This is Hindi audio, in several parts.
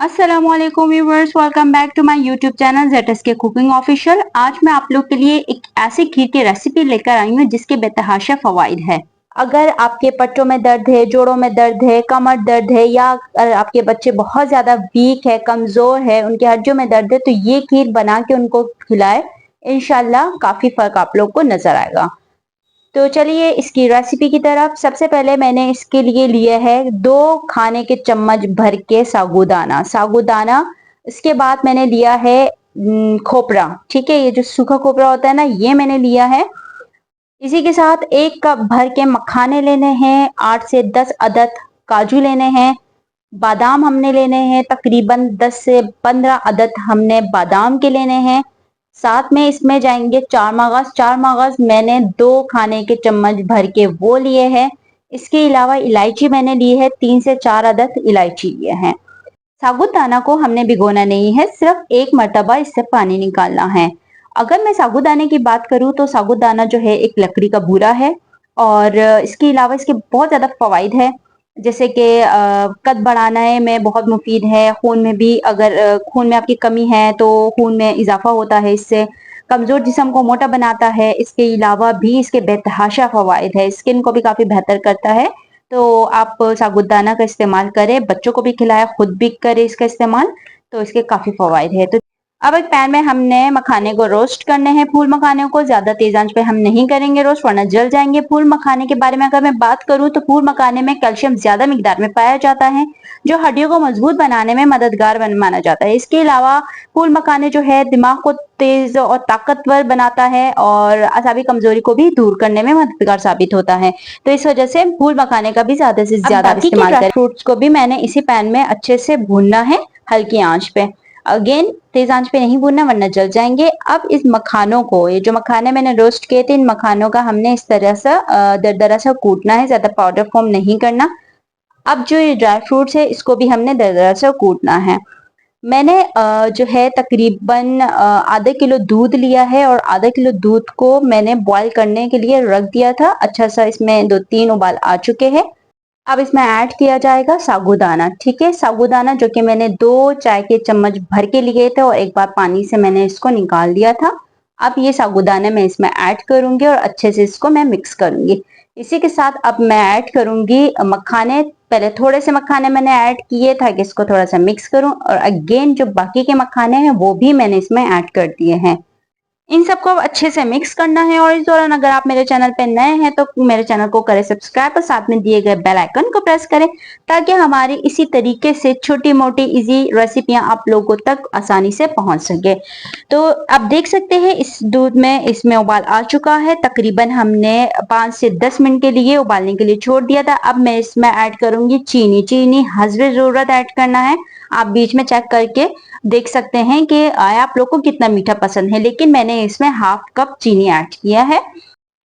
अस्सलामुअलैकुम viewers, welcome back to my YouTube channel ZSK cooking official. आज मैं आप लोग के लिए एक ऐसी खीर की रेसिपी लेकर आई हूँ जिसके बेतहाशा फवाइद है। अगर आपके पट्टों में दर्द है, जोड़ों में दर्द है, कमर दर्द है या अगर आपके बच्चे बहुत ज्यादा वीक है, कमजोर है, उनके हड्डियों में दर्द है, तो ये खीर बना के उनको खिलाए, इंशाल्लाह काफी फर्क आप लोग को नजर आएगा। तो चलिए इसकी रेसिपी की तरफ। सबसे पहले मैंने इसके लिए लिया है 2 खाने के चम्मच भर के साबूदाना साबूदाना। इसके बाद मैंने लिया है खोपरा। ठीक है, ये जो सूखा खोपरा होता है ना, ये मैंने लिया है। इसी के साथ 1 कप भर के मखाने लेने हैं, 8 से 10 अदद काजू लेने हैं, बादाम हमने लेने हैं तकरीबन 10 से 15 अदद हमने बादाम के लेने हैं। साथ में इसमें जाएंगे 4 मगज। 4 मगज मैंने 2 खाने के चम्मच भर के वो लिए हैं। इसके अलावा इलायची मैंने ली है, 3 से 4 अदद इलायची लिए हैं। साबूदाना को हमने भिगोना नहीं है, सिर्फ 1 मरतबा इससे पानी निकालना है। अगर मैं साबूदाने की बात करूं तो साबूदाना जो है एक लकड़ी का बूरा है और इसके अलावा इसके बहुत ज्यादा फवाइद है। जैसे कि कद बढ़ाने में बहुत मुफीद है। खून में भी अगर खून में आपकी कमी है तो खून में इजाफा होता है इससे। कमजोर जिस्म को मोटा बनाता है। इसके अलावा भी इसके बेतहाशा फवाइद है, स्किन को भी काफी बेहतर करता है। तो आप साबूदाना का इस्तेमाल करें, बच्चों को भी खिलाएं, खुद भी करें इसका इस्तेमाल, तो इसके काफी फवाइद है। तो अब एक पैन में हमने मखाने को रोस्ट करने हैं। फूल मखाने को ज्यादा तेज आंच पे हम नहीं करेंगे रोस्ट, वरना जल जाएंगे। फूल मखाने के बारे में अगर मैं बात करूं तो फूल मखाने में कैल्शियम ज्यादा मिकदार में पाया जाता है, जो हड्डियों को मजबूत बनाने में मददगार माना जाता है। इसके अलावा फूल मखाने जो है दिमाग को तेज और ताकतवर बनाता है और असाबी कमजोरी को भी दूर करने में मददगार साबित होता है। तो इस वजह से फूल मखाने का भी ज्यादा से ज्यादा इस्तेमाल करें। फ्रूट्स को भी मैंने इसी पैन में अच्छे से भूनना है, हल्की आंच पे। अगेन तेज आंच पे नहीं भूनना वरना जल जाएंगे। अब इस मखानों को, ये जो मखाने मैंने रोस्ट किए थे, इन मखानों का हमने इस तरह से दरदरा सा कूटना है, ज्यादा पाउडर फॉर्म नहीं करना। अब जो ये ड्राई फ्रूट्स है इसको भी हमने दरदरा से कूटना है। मैंने जो है तकरीबन आधा किलो दूध लिया है और आधा किलो दूध को मैंने बॉईल करने के लिए रख दिया था। अच्छा सा इसमें 2-3 उबाल आ चुके हैं। अब इसमें ऐड किया जाएगा साबूदाना। ठीक है, साबूदाना जो कि मैंने 2 चाय के चम्मच भर के लिए थे और एक बार पानी से मैंने इसको निकाल दिया था। अब ये साबूदाना मैं इसमें ऐड करूंगी और अच्छे से इसको मैं मिक्स करूंगी। इसी के साथ अब मैं ऐड करूंगी मखाने। पहले थोड़े से मखाने मैंने ऐड किए ताकि इसको थोड़ा सा मिक्स करूं, और अगेन जो बाकी के मखाने हैं वो भी मैंने इसमें ऐड कर दिए हैं। इन सबको अच्छे से मिक्स करना है। और इस दौरान अगर आप मेरे चैनल पे नए हैं तो मेरे चैनल को करें सब्सक्राइब और साथ में दिए गए बेल आइकन को प्रेस करें, ताकि हमारी इसी तरीके से छोटी मोटी इजी रेसिपियां आप लोगों तक आसानी से पहुंच सके। तो आप देख सकते हैं इस दूध में, इसमें उबाल आ चुका है। तकरीबन हमने 5 से 10 मिनट के लिए उबालने के लिए छोड़ दिया था। अब मैं इसमें ऐड करूंगी चीनी। चीनी हस्बे जरूरत ऐड करना है। आप बीच में चेक करके देख सकते हैं कि आप लोग को कितना मीठा पसंद है, लेकिन मैंने इसमें हाफ कप चीनी ऐड किया है।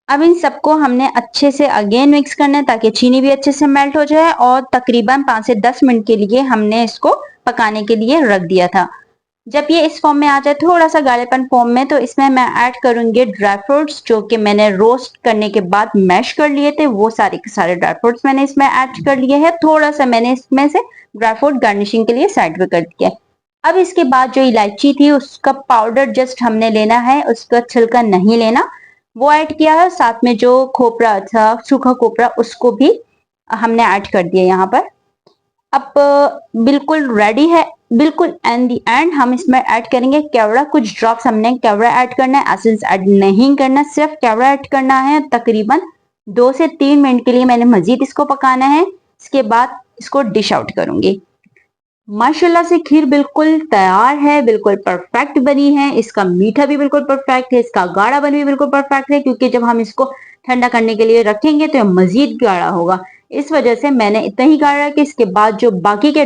अब इन सबको हमने अच्छे से अगेन मिक्स करना है ताकि चीनी भी अच्छे से मेल्ट हो जाए, और तकरीबन 5 से 10 मिनट के लिए हमने इसको पकाने के लिए रख दिया था। जब ये इस फॉर्म में आ जाए, थोड़ा सा गाढ़ेपन फॉर्म में, तो इसमें मैं ऐड करूंगी ड्राई फ्रूट्स जो कि मैंने रोस्ट करने के बाद मैश कर लिए थे। वो सारे के सारे ड्राई फ्रूट्स मैंने इसमें ऐड कर लिए हैं। थोड़ा सा मैंने इसमें से ड्राई फ्रूट गार्निशिंग के लिए साइड पे कर दिया। अब इसके बाद जो इलायची थी उसका पाउडर जस्ट हमने लेना है, उसका छिलका नहीं लेना, वो ऐड किया है। साथ में जो खोपरा था, सूखा खोपरा, उसको भी हमने ऐड कर दिया यहाँ पर। अब बिल्कुल रेडी है। बिल्कुल एंड दी एंड हम इसमें ऐड करेंगे केवड़ा। कुछ ड्रॉप्स हमने केवड़ा ऐड करना है, एसेंस ऐड नहीं करना, सिर्फ केवड़ा ऐड करना है। तकरीबन 2 से 3 मिनट के लिए मैंने मजीद इसको पकाना है। इसके बाद इसको डिश आउट करूंगी। माशाल्लाह से खीर बिल्कुल तैयार है, बिल्कुल परफेक्ट बनी है। इसका मीठा भी बिल्कुल परफेक्ट है, इसका गाढ़ापन भी बिल्कुल परफेक्ट है, क्योंकि जब हम इसको ठंडा करने के लिए रखेंगे तो यह मजीद गाढ़ा होगा। इस वजह से मैंने इतना ही गाढ़ा कि इसके बाद जो बाकी के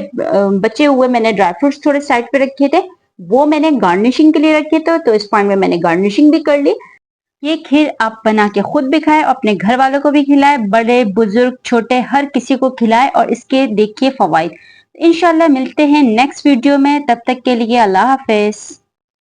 बचे हुए मैंने ड्राई फ्रूट्स थोड़े साइड पे रखे थे, वो मैंने गार्निशिंग के लिए रखे थे। तो इस पॉइंट में मैंने गार्निशिंग भी कर ली। ये खीर आप बना के खुद भी खाएं, अपने घर वालों को भी खिलाएं, बड़े बुजुर्ग छोटे हर किसी को खिलाएं और इसके देखिए फवाइद। इंशाल्लाह मिलते हैं नेक्स्ट वीडियो में, तब तक के लिए अल्लाह हाफिज।